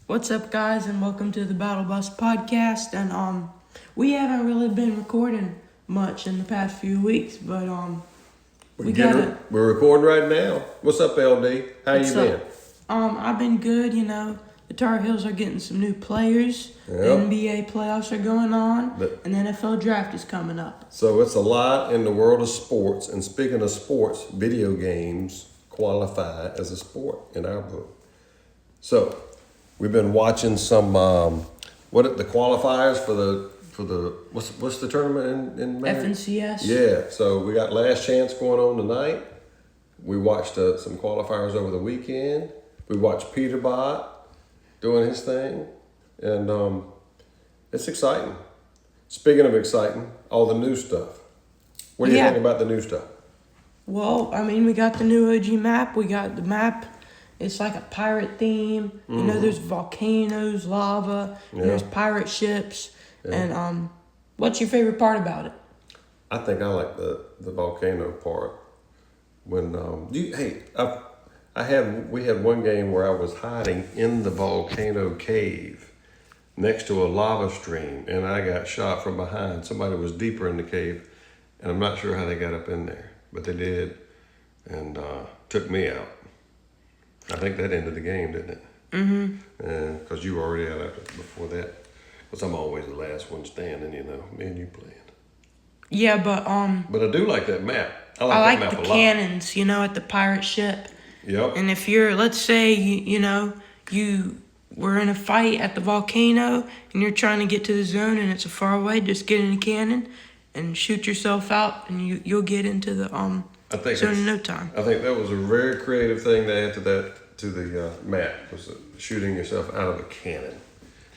What's up, guys, and welcome to the Battle Bus podcast. And we haven't really been recording much in the past few weeks, but We're recording right now. What's up, LD? How you been? I've been good. The Tar Heels are getting some new players. Yep. The NBA playoffs are going on, and the NFL draft is coming up. So it's a lot in the world of sports. And speaking of sports, video games qualify as a sport in our book. So we've been watching some the qualifiers for the what's the tournament in May? FNCS. Yeah. So we got Last Chance going on tonight. We watched some qualifiers over the weekend. We watched Peterbot doing his thing, and it's exciting. Speaking of exciting, all the new stuff. What do you think about the new stuff? Well, we got the new OG map. We got the map. It's like a pirate theme. Mm-hmm. There's volcanoes, lava, and there's pirate ships. Yeah. And what's your favorite part about it? I think I like the volcano part. When we had one game where I was hiding in the volcano cave next to a lava stream, and I got shot from behind. Somebody was deeper in the cave, and I'm not sure how they got up in there, but they did, and took me out. I think that ended the game, didn't it? Mm-hmm. Because you were already out before that. Because I'm always the last one standing, me and you playing. Yeah, but I do like that map. I like that map the a lot. cannons, at the pirate ship. Yep. And if you're, let's say, you were in a fight at the volcano and you're trying to get to the zone and it's a far away, just get in a cannon and shoot yourself out, and you'll get into the zone in no time. I think that was a very creative thing to add to the map, was shooting yourself out of a cannon.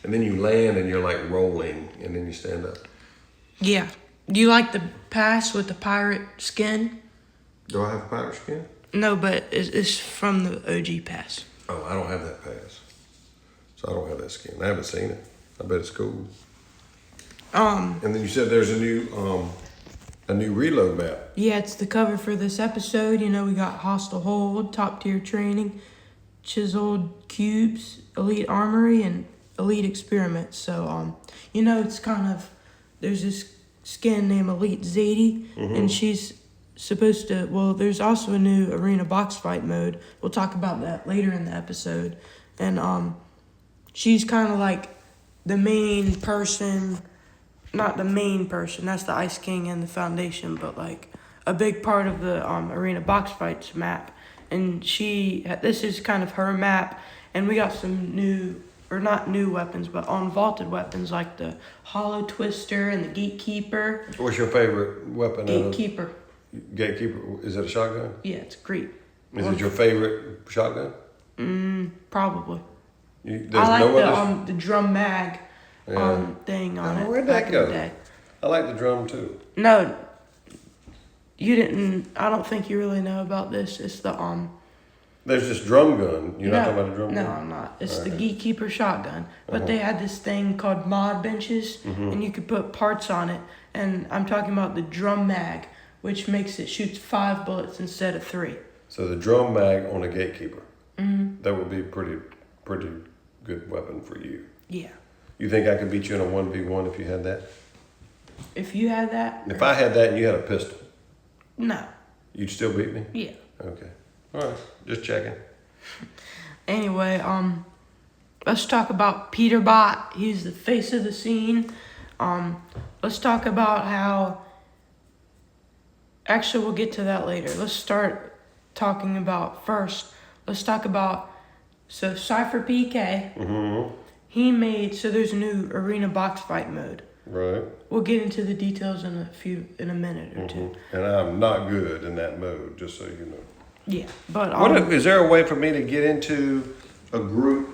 And then you land and you're like rolling, and then you stand up. Yeah. Do you like the pass with the pirate skin? Do I have a pirate skin? No, but it's from the OG pass. Oh, I don't have that pass. So I don't have that skin. I haven't seen it. I bet it's cool. And then you said there's a new reload map. Yeah, it's the cover for this episode. We got Hostile Hold, Top Tier Training, Chiseled Cubes, Elite Armory, and Elite Experiments. So, it's kind of, there's this skin named Elite Zadie, and she's supposed to, there's also a new arena box fight mode. We'll talk about that later in the episode. And she's kind of like the main person, not the main person, that's the Ice King and the Foundation, but like a big part of the arena box fights map. And this is kind of her map, and we got some new, or not new weapons, but unvaulted weapons like the Hollow Twister and the Gatekeeper. What's your favorite weapon? Gatekeeper. Gatekeeper, is it a shotgun? Yeah, it's great. Is it your favorite shotgun? Probably. I like the drum mag thing on it. Where'd that go? I like the drum too. No, you didn't. I don't think you really know about this. It's the There's this drum gun. You're not talking about a drum gun? No, I'm not. It's the Gatekeeper shotgun. But they had this thing called mod benches, and you could put parts on it. And I'm talking about the drum mag, which makes it shoots 5 bullets instead of 3. So the drum mag on a Gatekeeper. Mm-hmm. That would be pretty good weapon for you. Yeah. You think I could beat you in a 1v1 if you had that? If you had that? If I had that and you had a pistol? No. You'd still beat me? Yeah. Okay. All right. Just checking. Anyway, let's talk about Peterbot. He's the face of the scene. Let's talk about how... Actually, we'll get to that later. Let's start talking about first. Let's talk about... So, Cypher PK, he made... So, there's a new arena box fight mode. Right. We'll get into the details in a minute or two. And I'm not good in that mode, just so you know. Yeah, but... is there a way for me to get into a group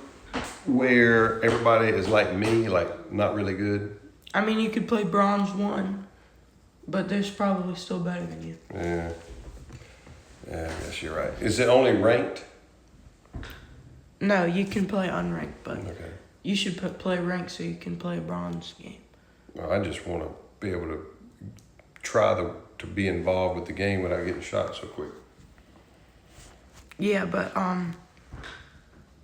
where everybody is like me, like not really good? You could play Bronze 1, but there's probably still better than you. Yeah, I guess you're right. Is it only ranked? No, you can play unranked, but Okay. you should play ranked so you can play a Bronze game. Well, I just want to be able to try to be involved with the game without getting shot so quick. Yeah, but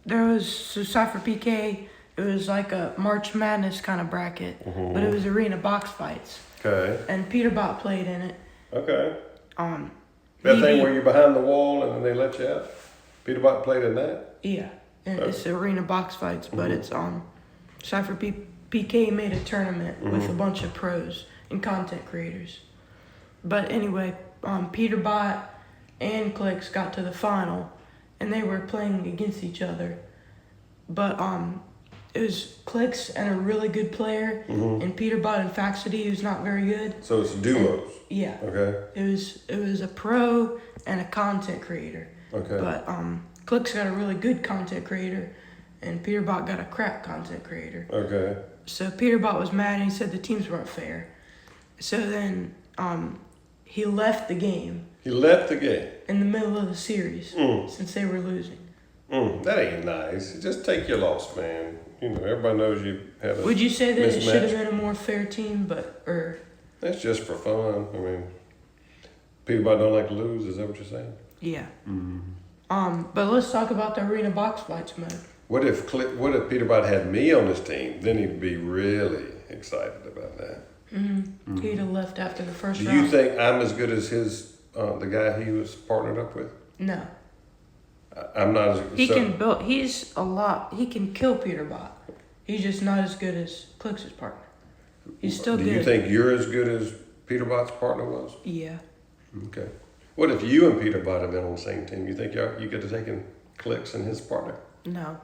there was so Cypher PK. It was like a March Madness kind of bracket, but it was arena box fights. Okay. And Peterbot played in it. Okay. That thing where you're behind the wall and then they let you out. Peterbot played in that. Yeah, and it's arena box fights, but it's Cypher PK made a tournament with a bunch of pros and content creators. But anyway, Peterbot and Clix got to the final, and they were playing against each other. But it was Clix and a really good player, and Peterbot and Faxity, who's not very good. So it's duos. Yeah. Okay. It was a pro and a content creator. Okay. But Clix got a really good content creator, and Peterbot got a crap content creator. Okay. So Peterbot was mad, and he said the teams weren't fair. So then he left the game. He left the game in the middle of the series since they were losing. That ain't nice. Just take your loss, man. You know, everybody knows you had a Would you say that it should have mismatch. been a more fair team, or That's just for fun. I mean, Peterbot don't like to lose. Is that what you're saying? yeah? But let's talk about the arena box fights mode. What if Peterbot had me on his team? Then he'd be really excited about that. He'd have left after the first Do round. you think I'm as good as the guy he was partnered up with? No. I'm not as He can build. He can kill Peterbot. He's just not as good as Clix's partner. He's still Do good. you think you're as good as Peterbot's partner was? Yeah. Okay. What if you and Peterbot have been on the same team? You think you could have taken Clix and his partner? No.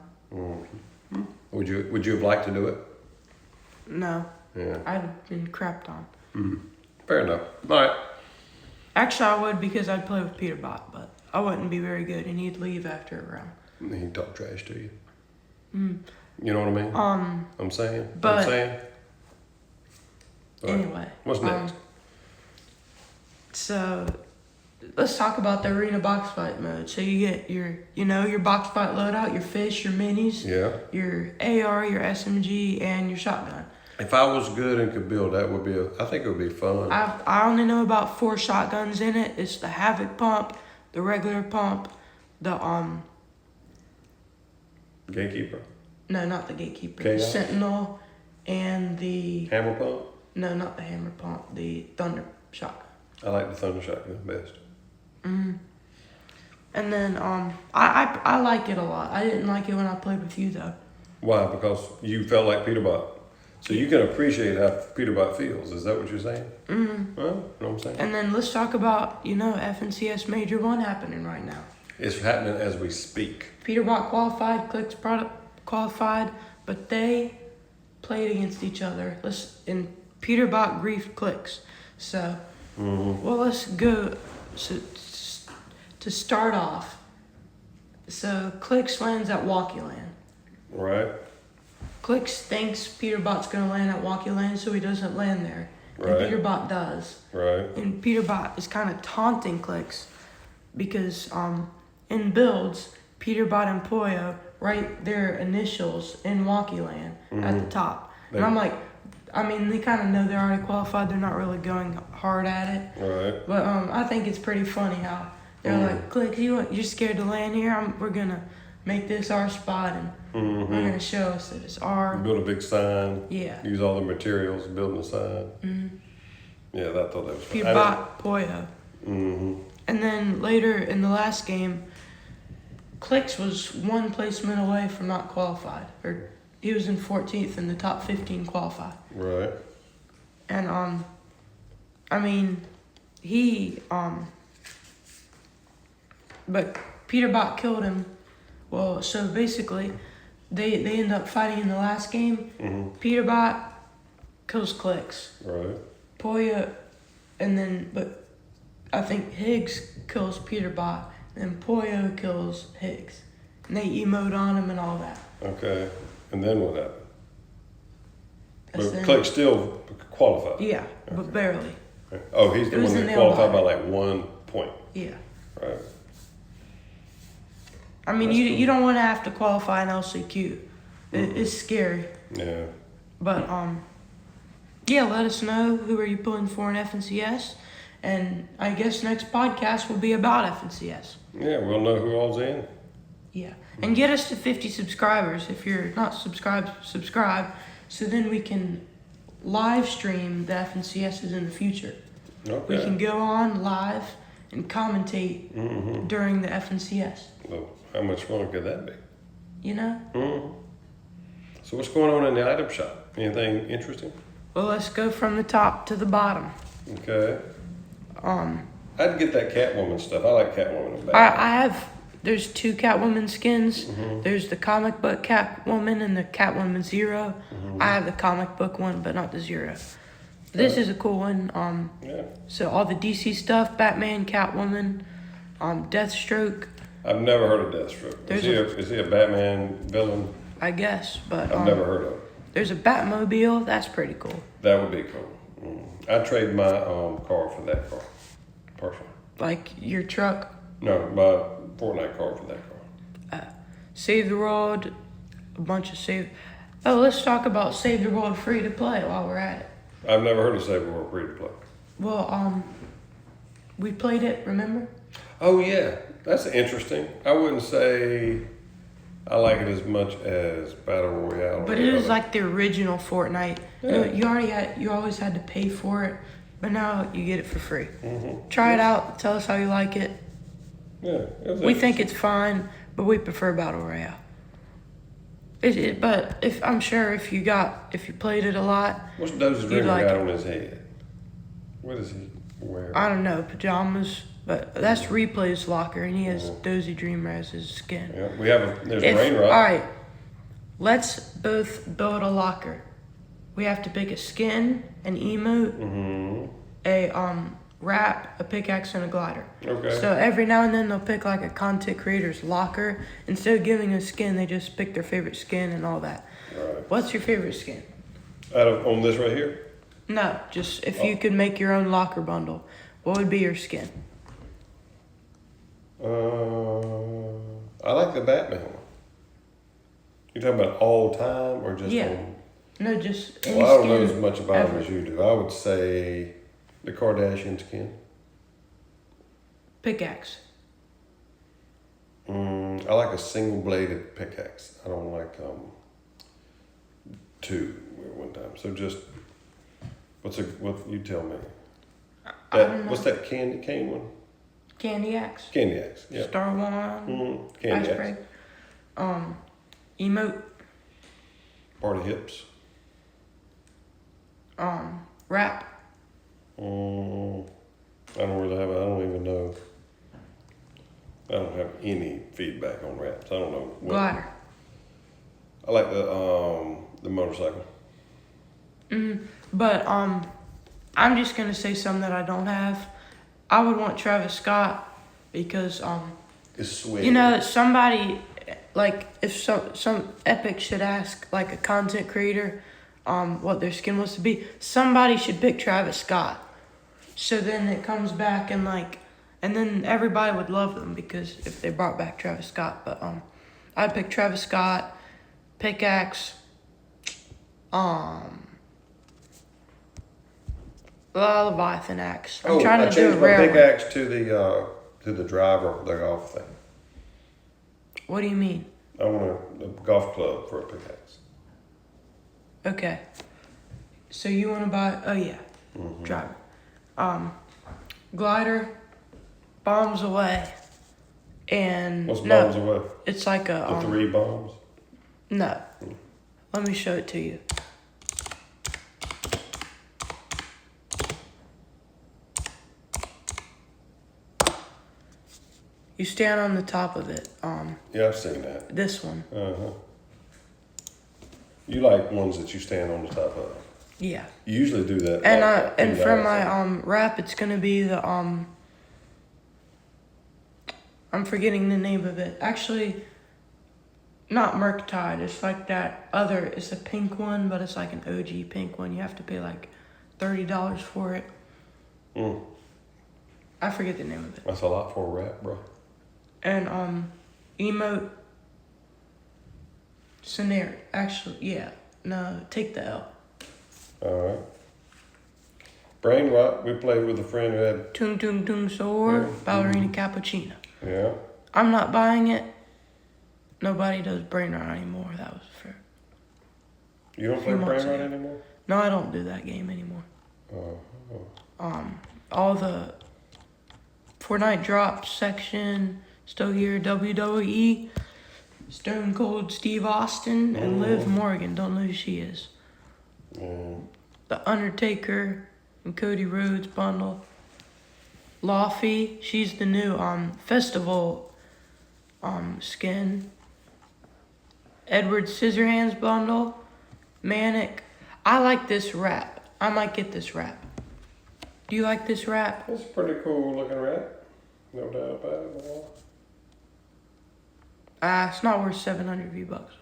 Would you have liked to do it? No. Yeah. I'd been crapped on. Fair enough. All right. Actually, I would because I'd play with Peterbot, but I wouldn't be very good, and he'd leave after a round. He'd talk trash to you. You know what I mean? I'm saying. but- I'm saying. All right. Anyway. What's next? So let's talk about the arena box fight mode. So you get your box fight loadout, your fish, your minis, Yeah. your AR, your SMG, and your shotgun. If I was good and could build, that would be I think it would be fun. I only know about 4 shotguns in it. It's the Havoc pump, the regular pump, the Gatekeeper. no, not the Gatekeeper, Okay, the yeah. Sentinel, and the Hammer pump. no, not the Hammer pump, the Thunder shotgun. I like the Thunder shotgun best. And then I like it a lot. I didn't like it when I played with you though. Why? Because you felt like Peterbot. So you can appreciate how Peterbot feels. Is that what you're saying? Well, you know what I'm saying? And then let's talk about FNCS Major 1 happening right now. It's happening as we speak. Peterbot qualified, Clix product qualified, but they played against each other. And Peterbot griefed Clix. So, well, let's go. So, to start off, so Clix lands at Walkie Land. Right? Clix thinks Peterbot's going to land at Walkie Land, so he doesn't land there. Right. And Peterbot does. Right. And Peterbot is kind of taunting Clix because in builds, Peterbot and Poyo write their initials in Walkie Land at the top. And I'm like, they kind of know they're already qualified. They're not really going hard at it. Right. But I think it's pretty funny how they're like, Clix, you're scared to land here? We're going to make this our spot, and we're going to show us that it's our... Build a big sign. Yeah. Use all the materials, building a sign. Yeah, I thought that was fun. Peterbot, Poyo. And then later in the last game, Clix was 1 placement away from not qualified. Or he was in 14th in the top 15 qualified. Right. And but Peterbot killed him. Well, so basically, they end up fighting in the last game. Peterbot kills Clix. Right. Poya, but I think Higgs kills Peterbot, and Poyo kills Higgs. And they emote on him and all that. Okay. And then what happened? That's But Clix still qualified. Yeah, but barely. Oh, he's the It was one a that nail qualified by biter. like 1 point. Yeah. Right. You don't want to have to qualify an LCQ. It's scary. Yeah. But yeah, let us know who are you pulling for in FNCS, and I guess next podcast will be about FNCS. Yeah, we'll know who all's in. Yeah, And get us to 50 subscribers. If you're not subscribed, subscribe. So then we can live stream the FNCSs in the future. Okay. We can go on live and commentate during the FNCS. Well, how much fun could that be? You know? So what's going on in the item shop? Anything interesting? Well, let's go from the top to the bottom. Okay. I'd get that Catwoman stuff. I like Catwoman and Batman. I have, there's 2 Catwoman skins. There's the comic book Catwoman and the Catwoman Zero. I have the comic book one, but not the Zero. This is a cool one. Yeah. So all the DC stuff, Batman, Catwoman, Deathstroke, I've never heard of Deathstroke. Is he a Batman villain? I guess, but I've never heard of it. there's a Batmobile. That's pretty cool. That would be cool. I'd trade my car for that car, personally. Like your truck. No, my Fortnite car for that car. Save the World, a bunch of save. Oh, let's talk about Save the World free to play while we're at it. I've never heard of Save the World free to play. Well, we played it. Remember? Oh yeah, that's interesting. I wouldn't say I like it as much as Battle Royale. But it is like the original Fortnite. Yeah. You always had to pay for it, but now you get it for free. Try it out. Tell us how you like it. Yeah, We think it's fine, but we prefer Battle Royale. But I'm sure if you played it a lot, What's Doze's you'd dream like got it. on his head? What does he wear? I don't know, pajamas. But that's Replay's locker, and he has Dozy Dreamer as his skin. Yeah, there's a rain rod. All right, let's both build a locker. We have to pick a skin, an emote, a wrap, a pickaxe, and a glider. Okay. So every now and then they'll pick like a content creator's locker. Instead of giving a skin, they just pick their favorite skin and all that. Right. What's your favorite skin? On this right here? No, just if you could make your own locker bundle, what would be your skin? I like the Batman one. You talking about all time or just on? No, just any Well, I don't skin know as much about ever. them as you do. I would say the Kardashian skin. Pickaxe. I like a single bladed pickaxe. I don't like 2 at one time. So just what you tell me. I don't know. What's that candy cane one? Candy axe. Candy axe. Yeah. Star Wand. Candy Ice axe. break. Emote. Party hips. Wrap. I don't really have. I don't even know. I don't have any feedback on wraps. I don't know. Glider. I like the motorcycle. But I'm just gonna say something that I don't have. I would want Travis Scott because It's sweet. you know, somebody like if some epic should ask like a content creator what their skin wants to be, somebody should pick Travis Scott. So then it comes back and then everybody would love them because if they brought back Travis Scott. But I'd pick Travis Scott, pickaxe, Leviathan axe. I'm trying I to do a changed my rare one. pickaxe to the driver of the golf thing. What do you mean? I want a golf club for a pickaxe. Okay. So you want to buy? Oh yeah, driver. Glider, bombs away, and What's no, bombs away? it's like The a 3 bombs. no. Let me show it to you. You stand on the top of it. Yeah, I've seen that. This one. You like ones that you stand on the top of. Yeah. You usually do that. And for my wrap, it's gonna be the I'm forgetting the name of it. Actually, not Murktide. It's like that other. It's a pink one, but it's like an OG pink one. You have to pay like $30 for it. I forget the name of it. That's a lot for a wrap, bro. And emote scenario. Actually, yeah. No, take the L. All right. Brain rot. We played with a friend who had. Tung Tung Tung Soar, Ballerina Cappuccino. Yeah. I'm not buying it nobody does brain rot anymore. That was for You don't play few months brain rot ago. anymore? No, I don't do that game anymore. All the Fortnite drop section still here. WWE, Stone Cold Steve Austin, and Liv Morgan. Don't know who she is. The Undertaker and Cody Rhodes bundle. Laufey, she's the new festival skin. Edward Scissorhands bundle. Manic. I like this wrap. I might get this wrap. Do you like this wrap? It's a pretty cool looking wrap. No doubt about it. It's not worth 700 V-Bucks.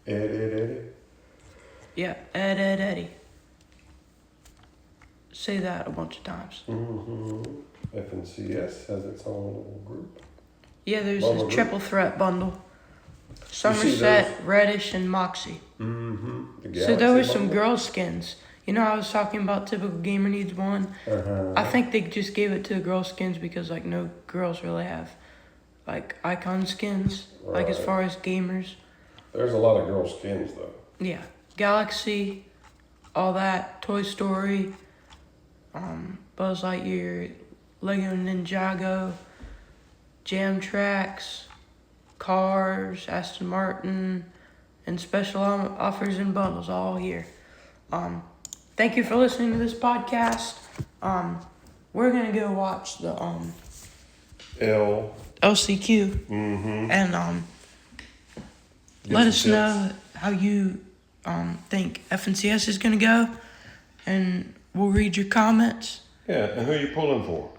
Eddie. Yeah, Eddie. Say that a bunch of times. FNCS has its own little group. Yeah, there's Bundle this group. triple threat bundle. see Somerset, Reddish, and Moxie. So there were some girl skins. You know, I was talking about typical gamer needs one. I think they just gave it to girl skins because like no girls really have like icon skins. Like as Right. far as gamers. There's a lot of girl skins though. Yeah, Galaxy, all that, Toy Story, Buzz Lightyear, Lego Ninjago, Jam Tracks, Cars, Aston Martin, and special offers and bundles all here. Thank you for listening to this podcast. We're gonna go watch the LCQ and let us know how you think FNCS is gonna go, and we'll read your comments. Yeah, and who you pulling for?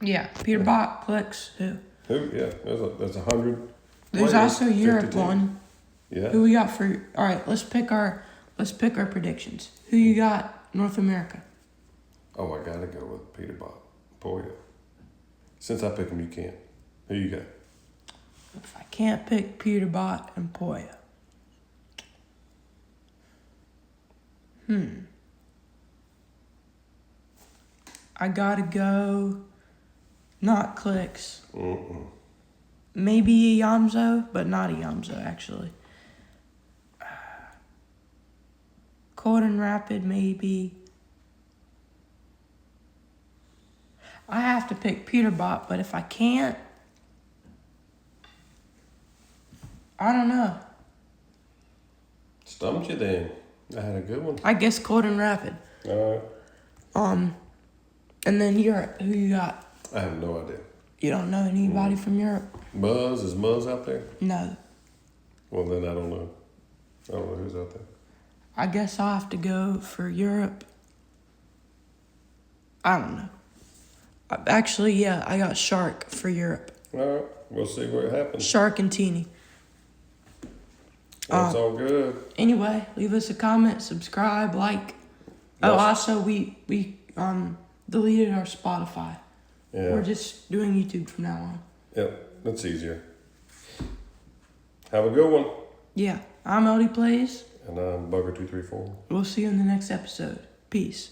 Yeah, Peterbot, Clix, who? Who? Yeah, there's 100. There's also Europe one. Yeah. Who we got for? All right, let's pick our predictions. Who you got? North America. Oh, I gotta go with Peterbot. Poya. Since I pick him, you can't. Who you got? If I can't pick Peterbot and Poya. I gotta go. Not Clix. Maybe a Yamzo, but not a Yamzo actually. Cold and Rapid, maybe. I have to pick Peterbot, but if I can't, I don't know. Stumped you then. I had a good one. I guess Cold and Rapid. All right. And then Europe. Who you got? I have no idea. You don't know anybody from Europe? Muzz, is Muzz out there? No. Well, then I don't know. I don't know who's out there. I guess I'll have to go for Europe. I don't know. Actually, yeah, I got Shark for Europe. All right. We'll see what happens. Shark and Teeny. That's all good. Anyway, leave us a comment, subscribe, like. Oh, also, we deleted our Spotify. Yeah. We're just doing YouTube from now on. Yep. That's easier. Have a good one. Yeah, I'm LD Plays. And I'm Bugger234. We'll see you in the next episode. Peace.